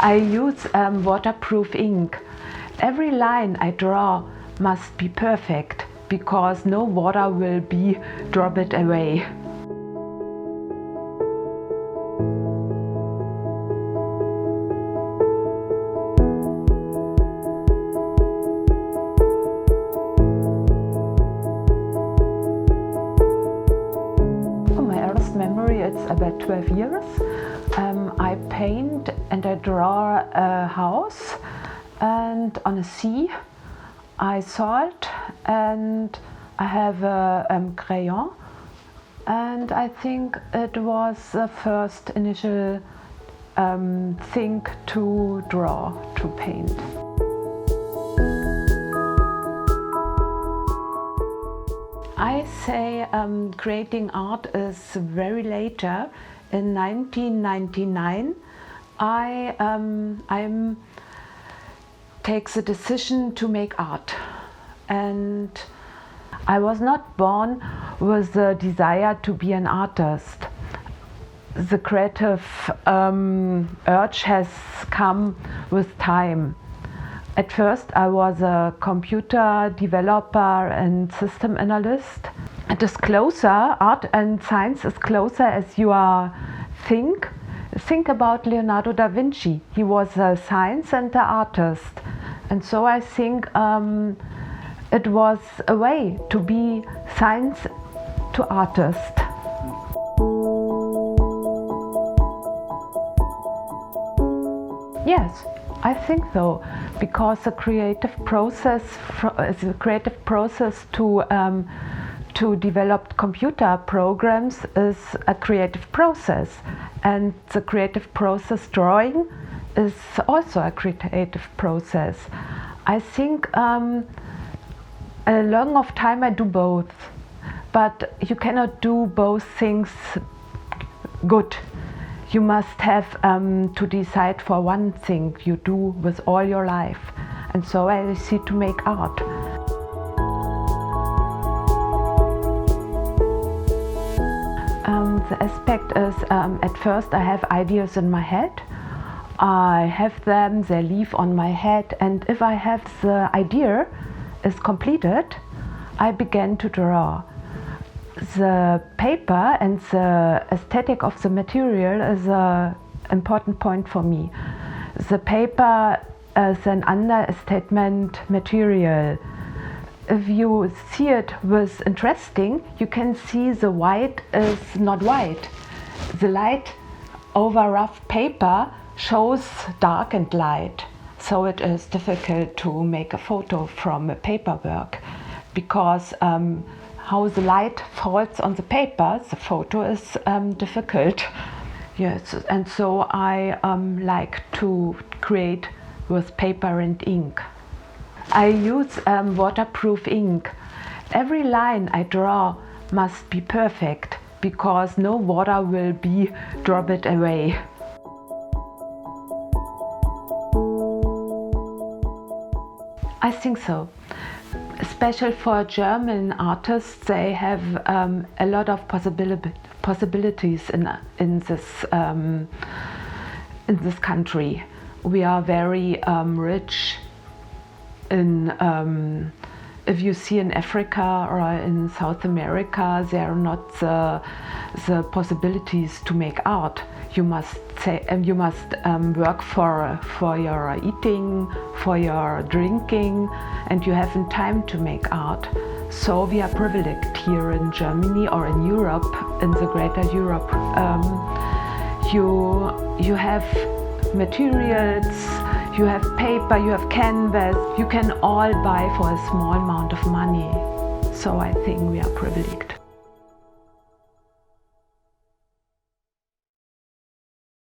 I use waterproof ink. Every line I draw must be perfect because no water will drop it away. My earliest memory is about 12 years. I paint and I draw a house, and on a sea I saw it, and I have a crayon, and I think it was the first initial thing to draw, to paint. I say creating art is very later. In 1999, I take the decision to make art, and I was not born with the desire to be an artist. The creative urge has come with time. At first I was a computer developer and system analyst. It is closer, art and science is closer as you think. Think about Leonardo da Vinci. He was a science and an artist. And so I think it was a way to be science to artist. Yes, I think so, because the creative process to develop computer programs is a creative process, and the creative process drawing is also a creative process. I think a long of time I do both, but you cannot do both things good. You must have to decide for one thing you do with all your life, and so I see to make art. The aspect is, at first I have ideas in my head. I have them, they live on my head, and if I have the idea is completed, I begin to draw. The paper and the aesthetic of the material is an important point for me. The paper is an understatement material. If you see it with interesting, you can see the white is not white. The light over rough paper shows dark and light. So it is difficult to make a photo from a paperwork, because how the light falls on the paper, the photo is difficult. Yes, and so I like to create with paper and ink. I use waterproof ink. Every line I draw must be perfect because no water will drop it away. I think so. Especially for German artists, they have a lot of possibilities in this country. We are very rich in. If you see in Africa or in South America, there are not the possibilities to make art. You must work for your eating, for your drinking, and you haven't time to make art. So we are privileged here in Germany or in Europe, in the greater Europe. You have materials, you have paper, you have canvas, you can all buy for a small amount of money. So I think we are privileged.